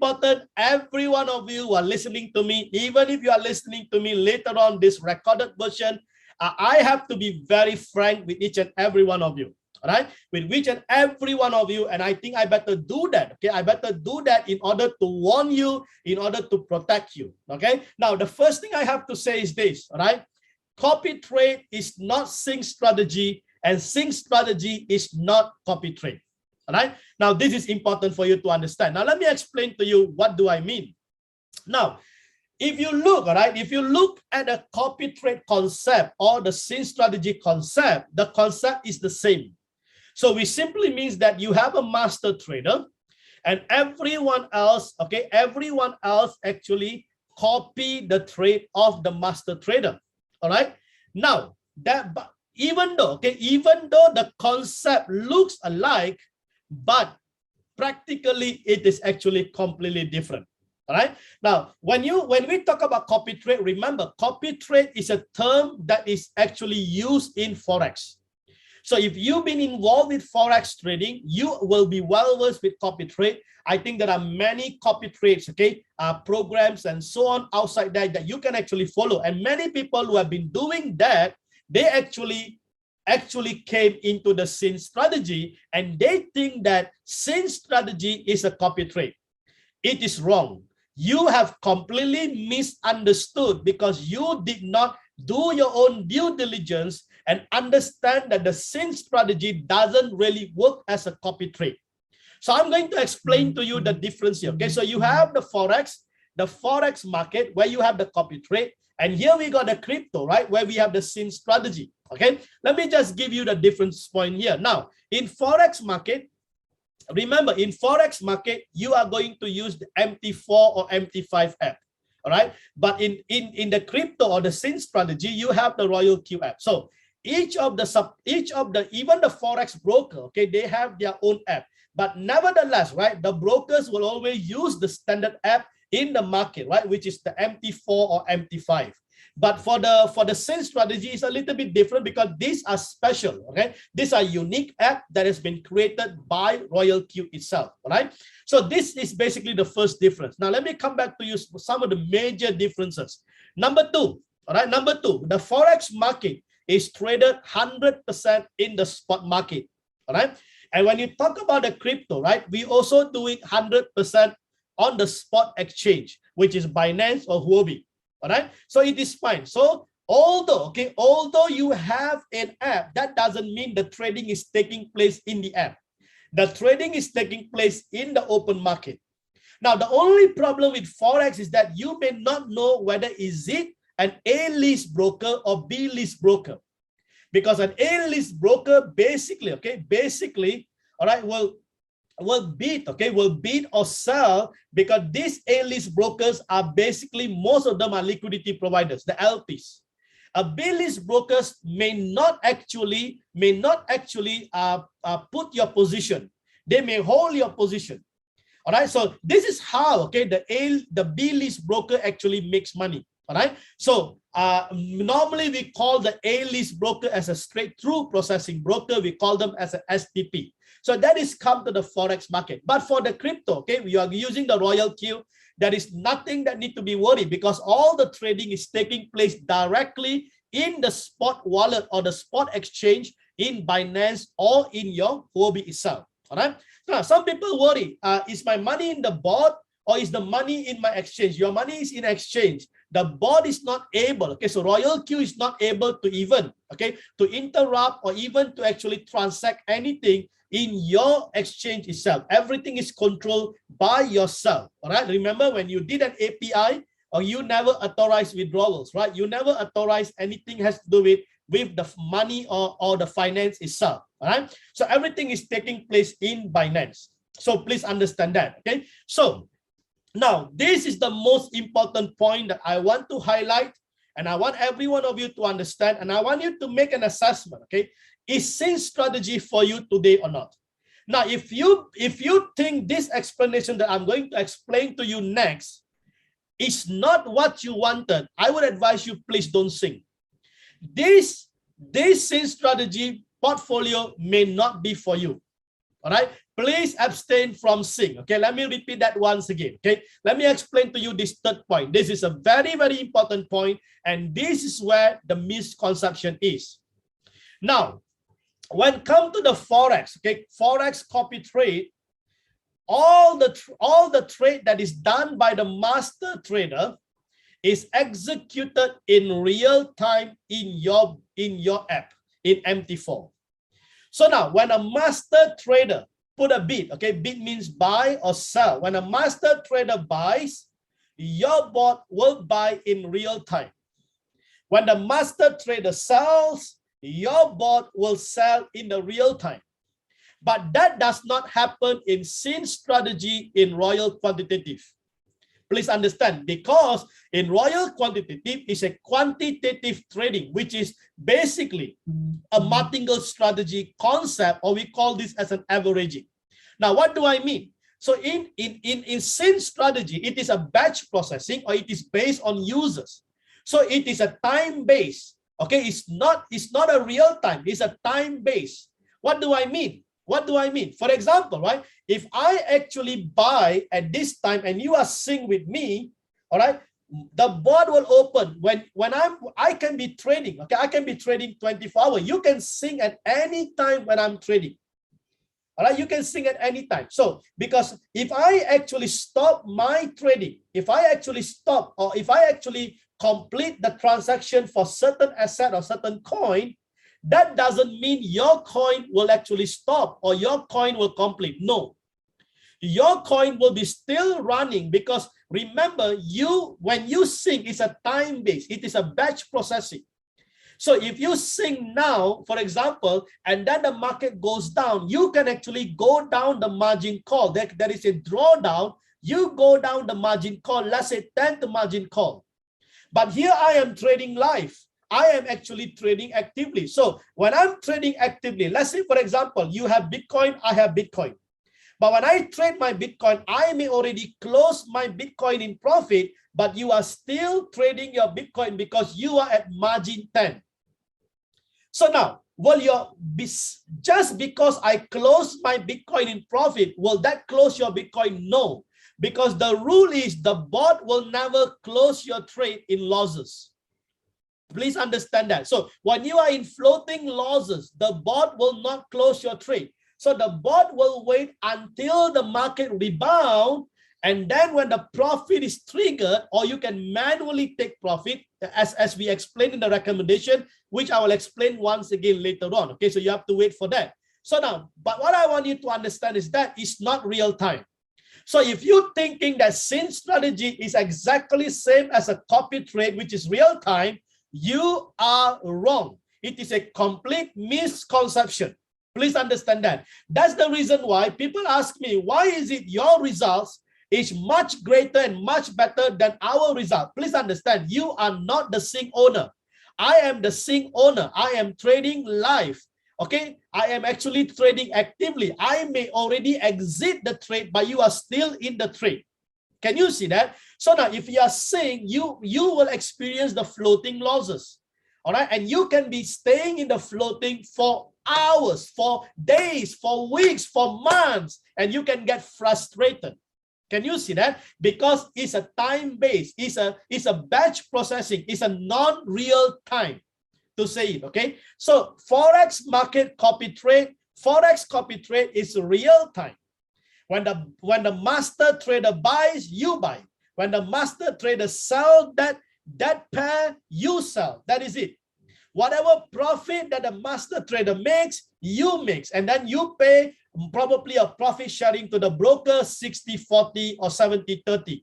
important, every one of you who are listening to me, even if you are listening to me later on this recorded version, I have to be very frank with each and every one of you. All right, with each and every one of you, and I think I better do that. Okay, I better do that in order to warn you, in order to protect you. Okay, now the first thing I have to say is this. All right, copy trade is not sync strategy, and sync strategy is not copy trade. All right, now this is important for you to understand. Now let me explain to you what do I mean. Now, if you look, all right, if you look at the copy trade concept or the sync strategy concept, the concept is the same. So it simply means that you have a master trader and everyone else, okay, everyone else actually copy the trade of the master trader. All right. Now that, even though the concept looks alike, but practically it is actually completely different. All right. Now, when we talk about copy trade, remember, copy trade is a term that is actually used in Forex. So if you've been involved with Forex trading, you will be well versed with copy trade. I think there are many copy trades, okay, programs and so on outside that you can actually follow. And many people who have been doing that, they actually came into the sync strategy and they think that sync strategy is a copy trade. It is wrong. You have completely misunderstood because you did not do your own due diligence and understand that the sync strategy doesn't really work as a copy trade. So I'm going to explain to you the difference here. Okay, so you have the Forex market where you have the copy trade, and here we got the crypto, right, where we have the sync strategy. Okay, let me just give you the difference point here. Now, in Forex market, remember, in Forex market, you are going to use the MT4 or MT5 app. All right, but in the crypto or the sync strategy, you have the Royal Q app. So each of the even the Forex broker, okay, they have their own app. But nevertheless, right, the brokers will always use the standard app in the market, right, which is the MT4 or MT5. But for the sync strategy, it's a little bit different because these are special. Okay, these are unique app that has been created by Royal Q itself. All right, so this is basically the first difference. Now let me come back to you some of the major differences. Number two, all right, number two, the Forex market is traded 100% in the spot market. All right, and when you talk about the crypto, right, we also doing 100% on the spot exchange, which is Binance or Huobi. All right, so it is fine. So although you have an app, that doesn't mean the trading is taking place in the app. The trading is taking place in the open market. Now, the only problem with Forex is that you may not know whether is it an A-list broker or B-list broker, because an A-list broker basically, all right, will bid or sell, because these A-list brokers are basically, most of them are liquidity providers, the LPs. A B-list brokers may not actually put your position. They may hold your position. All right, so this is how, okay, the B-list broker actually makes money. All right, so normally we call the A-list broker as a straight-through processing broker. We call them as a STP. So that is come to the Forex market. But for the crypto, okay, we are using the Royal Q. There is nothing that need to be worried because all the trading is taking place directly in the spot wallet or the spot exchange in Binance or in your Huobi itself. All right. Now, some people worry, is my money in the bot or is the money in my exchange? Your money is in exchange. The bot is not able, okay, so Royal Q is not able to even, okay, to interrupt or even to actually transact anything in your exchange itself. Everything is controlled by yourself. All right, remember when you did an API, or you never authorize withdrawals, right? You never authorize anything has to do with the money or the finance itself. All right, so everything is taking place in Binance. So please understand that. Okay, so now this is the most important point that I want to highlight, and I want every one of you to understand, and I want you to make an assessment. Okay, is sync strategy for you today or not? Now, if you think this explanation that I'm going to explain to you next is not what you wanted, I would advise you, please don't sync. This sync strategy portfolio may not be for you. All right, please abstain from sin. Okay, let me repeat that once again. Okay, let me explain to you this third point. This is a very, very important point, and this is where the misconception is. Now, when come to the forex, okay, forex copy trade, all the trade that is done by the master trader is executed in real time in your app in MT4. So now, when a master trader put a bid, okay, bid means buy or sell. When a master trader buys, your bot will buy in real time. When the master trader sells, your bot will sell in the real time. But that does not happen in scene strategy in Royal Quantitative. Please understand, because in Royal Quantitative is a quantitative trading, which is basically a martingale strategy concept, or we call this as an averaging. Now, what do I mean? So in scene strategy, it is a batch processing, or it is based on users. So it is a time base. Okay, it's not a real time, it's a time base. What do I mean? What do I mean? For example, right, if I actually buy at this time and you are seeing with me, all right, the board will open when I can be trading. Okay, I can be trading 24 hours. You can sing at any time when I'm trading. All right, you can sing at any time. So because if I actually stop my trading, if I actually stop, or if I actually complete the transaction for certain asset or certain coin, that doesn't mean your coin will actually stop or your coin will complete. No, your coin will be still running, because remember, when you sing, it's a time base, it is a batch processing. So if you sing now, for example, and then the market goes down, you can actually go down the margin call. There is a drawdown, you go down the margin call, let's say 10 to margin call. But here I am trading live. I am actually trading actively. So when I'm trading actively, let's say, for example, you have Bitcoin, I have Bitcoin. But when I trade my Bitcoin, I may already close my Bitcoin in profit, but you are still trading your Bitcoin because you are at margin 10. So now, just because I close my Bitcoin in profit, will that close your Bitcoin? No, because the rule is the bot will never close your trade in losses. Please understand that. So when you are in floating losses, the bot will not close your trade. So the bot will wait until the market rebound, and then when the profit is triggered, or you can manually take profit, as we explained in the recommendation, which I will explain once again later on. Okay, so you have to wait for that. So now, but what I want you to understand is that it's not real time. So if you're thinking that scene strategy is exactly same as a copy trade, which is real time, you are wrong. It is a complete misconception. Please understand that. That's the reason why people ask me, why is it your results is much greater and much better than our result? Please understand, you are not the Sing owner. I am the Sing owner. I am trading live. Okay, I am actually trading actively. I may already exit the trade, but you are still in the trade. Can you see that? So now, if you are saying you will experience the floating losses, all right, and you can be staying in the floating for hours, for days, for weeks, for months, and you can get frustrated. Can you see that? Because it's a time base, it's a batch processing, it's a non-real time to say it. Okay, so forex market copy trade, forex copy trade is real time. When the master trader buys, you buy. When the master trader sells that pair, you sell. That is it. Whatever profit that the master trader makes, you make. And then you pay probably a profit sharing to the broker, 60-40 or 70-30.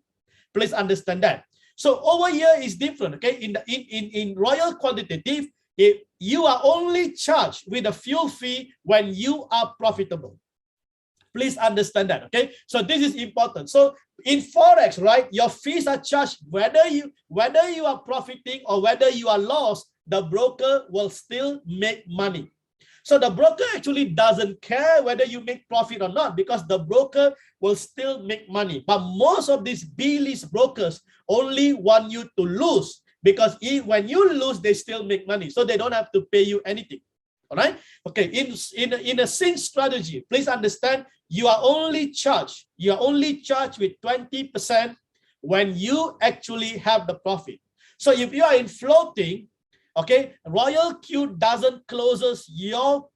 Please understand that. So over here is different. Okay, in Royal Quantitative, you are only charged with a fuel fee when you are profitable. Please understand that. Okay, so this is important. So in forex, right, your fees are charged whether you are profiting or whether you are lost. The broker will still make money. So the broker actually doesn't care whether you make profit or not, because the broker will still make money. But most of these B-list brokers only want you to lose, because when you lose, they still make money. So they don't have to pay you anything. All right. Okay. In a sync strategy, please understand you are only charged with 20% when you actually have the profit. So if you are in floating, okay, Royal Q doesn't closes your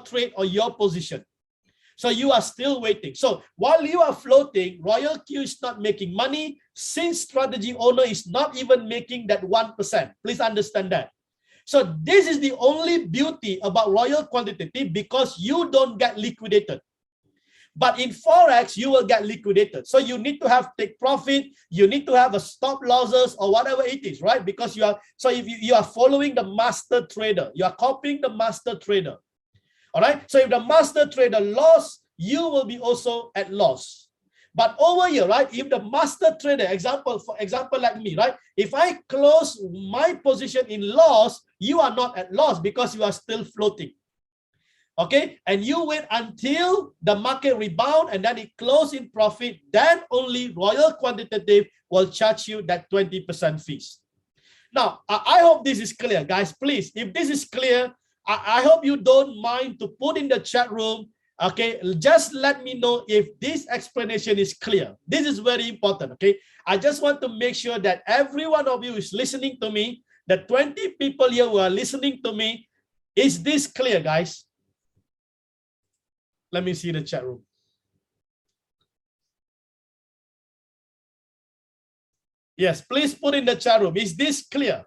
trade or your position. So you are still waiting. So while you are floating, Royal Q is not making money. Sync strategy owner is not even making that 1%. Please understand that. So this is the only beauty about Royal Quantitative, because you don't get liquidated. But in Forex, you will get liquidated. So you need to take profit. You need to have a stop losses or whatever it is, right? Because you are, so if you are following the master trader, you are copying the master trader. All right. So if the master trader lost, you will be also at loss. But over here, right? If the master trader, for example, like me, right? If I close my position in loss, you are not at loss because you are still floating. Okay, and you wait until the market rebound and then it close in profit, then only Royal Quantitative will charge you that 20% fees. Now, I hope this is clear, guys. Please, if this is clear, I hope you don't mind to put in the chat room. Okay, just let me know if this explanation is clear. This is very important. Okay, I just want to make sure that every one of you is listening to me. The 20 people here who are listening to me, is this clear, guys? Let me see the chat room. Yes, please put in the chat room. Is this clear?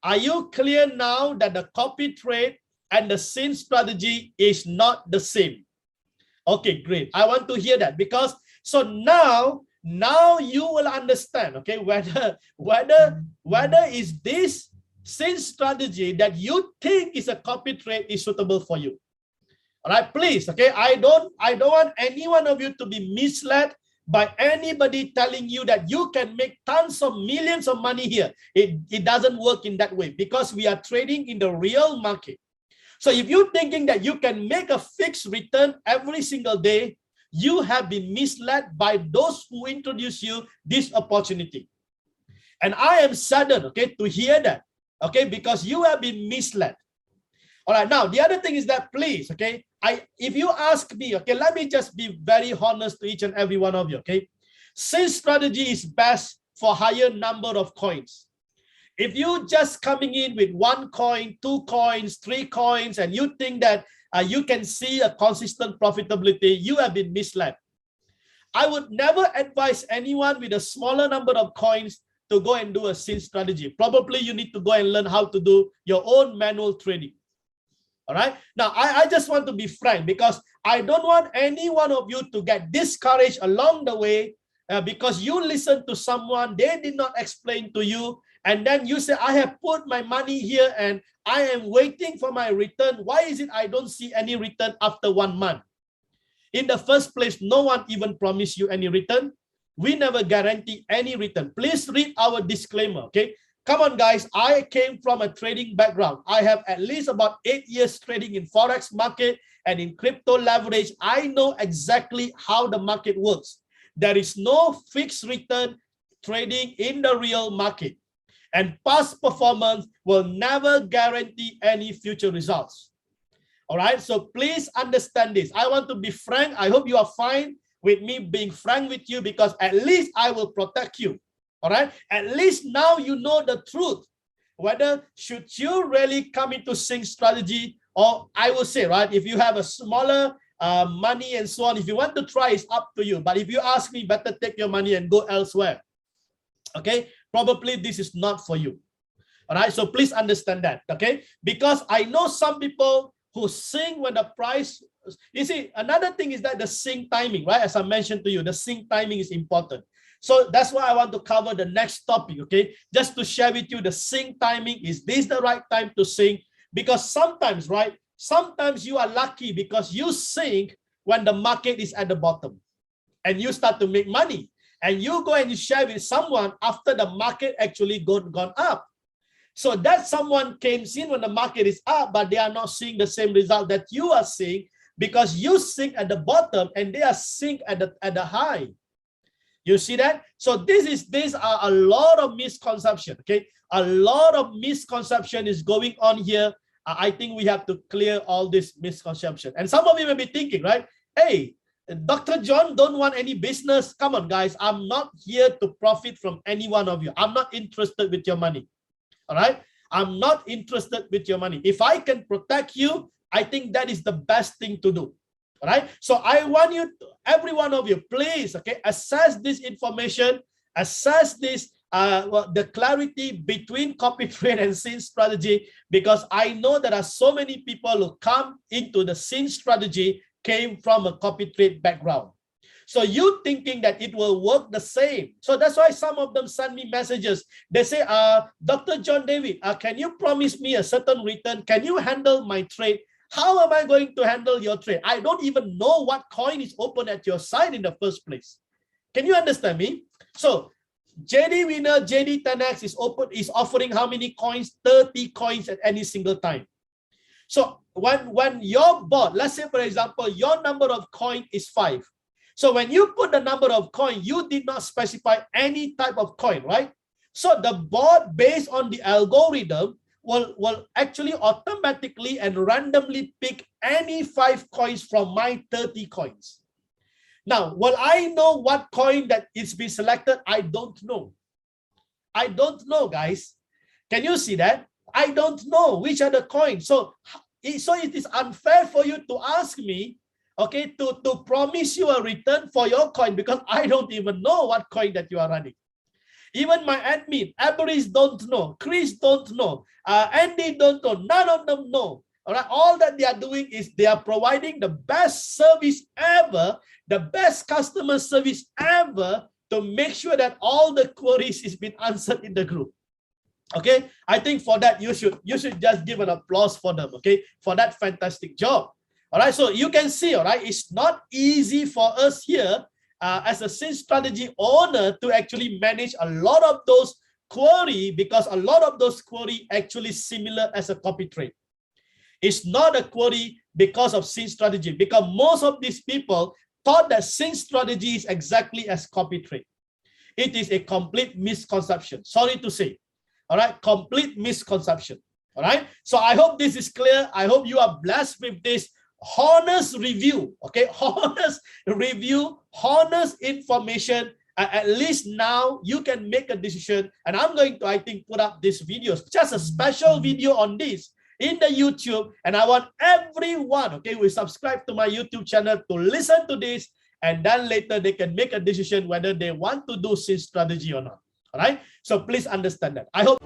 Are you clear now that the copy trade and the sync strategy is not the same? Okay, great. I want to hear that, because so now you will understand, okay, whether is this sync strategy that you think is a copy trade is suitable for you. All right, please, okay, I don't want any one of you to be misled by anybody telling you that you can make tons of millions of money here. It doesn't work in that way, because we are trading in the real market. So if you're thinking that you can make a fixed return every single day, you have been misled by those who introduce you this opportunity. And I am saddened, okay, to hear that, okay, because you have been misled. All right, now the other thing is that, please, okay, if you ask me, okay, let me just be very honest to each and every one of you, okay. Sync strategy is best for higher number of coins. If you just coming in with 1 coin, 2 coins, 3 coins, and you think that you can see a consistent profitability, you have been misled. I would never advise anyone with a smaller number of coins to go and do a sync strategy. Probably you need to go and learn how to do your own manual trading. All right. Now, I just want to be frank, because I don't want any one of you to get discouraged along the way because you listen to someone, they did not explain to you, and then you say, I have put my money here and I am waiting for my return. Why is it I don't see any return after 1 month? In the first place, no one even promised you any return. We never guarantee any return. Please read our disclaimer, okay? Come on, guys. I came from a trading background. I have at least about 8 years trading in Forex market and in crypto leverage. I know exactly how the market works. There is no fixed return trading in the real market. And past performance will never guarantee any future results. All right. So please understand this. I want to be frank. I hope you are fine with me being frank with you, because at least I will protect you. All right. At least now you know the truth. Whether should you really come into sync strategy, or I will say, right, if you have a smaller money and so on, if you want to try, it's up to you. But if you ask me, better take your money and go elsewhere. Okay. Probably this is not for you. All right. So please understand that. Okay. Because I know some people who sing when the price, you see, another thing is that the sync timing, right? As I mentioned to you, the sync timing is important. So that's why I want to cover the next topic, okay? Just to share with you the sync timing. Is this the right time to sync? Because sometimes, right? Sometimes you are lucky because you sync when the market is at the bottom and you start to make money. And you go and you share with someone after the market actually gone up. So that someone came in when the market is up, but they are not seeing the same result that you are seeing, because you sync at the bottom and they are sync at the high. You see that? So these are a lot of misconception. Okay, a lot of misconception is going on here. I think we have to clear all this misconception. And some of you may be thinking, right? Hey, Dr. John don't want any business. Come on, guys. I'm not here to profit from any one of you. I'm not interested with your money. All right? I'm not interested with your money. If I can protect you, I think that is the best thing to do. All right? So I want you, every one of you, please, okay, assess this information, assess this, the clarity between copy trade and scene strategy, because I know there are so many people who come into the scene strategy came from a copy trade background. So you thinking that it will work the same. So that's why some of them send me messages. They say, Dr. John David, can you promise me a certain return? Can you handle my trade? How am I going to handle your trade? I don't even know what coin is open at your side in the first place. Can you understand me? So JD Winner, JD 10X is offering how many coins? 30 coins at any single time. So when your bot, let's say for example, your number of coin is 5. So when you put the number of coin, you did not specify any type of coin, right? So the bot, based on the algorithm, will actually automatically and randomly pick any 5 coins from my 30 coins. Now, will I know what coin that is being selected? I don't know. I don't know, guys. Can you see that? I don't know which are the coins. So it is unfair for you to ask me, okay, to promise you a return for your coin, because I don't even know what coin that you are running. Even my admin, Aberis don't know, Chris don't know, Andy don't know, none of them know. All right, all that they are doing is they are providing the best service ever, the best customer service ever, to make sure that all the queries is being answered in the group. Okay, I think for that you should just give an applause for them. Okay, for that fantastic job. All right, so you can see, all right, it's not easy for us here as a scene strategy owner to actually manage a lot of those query, because a lot of those query actually similar as a copy trade. It's not a query because of scene strategy, because most of these people thought that scene strategy is exactly as copy trade. It is a complete misconception. Sorry to say. All right, complete misconception. All right, so I hope this is clear. I hope you are blessed with this honest review. Okay, honest review, honest information. At least now you can make a decision. And I'm going to, I think, put up this video, just a special video on this in the YouTube. And I want everyone, okay, who subscribe to my YouTube channel to listen to this, and then later they can make a decision whether they want to do scene strategy or not. All right, so please understand that. I hope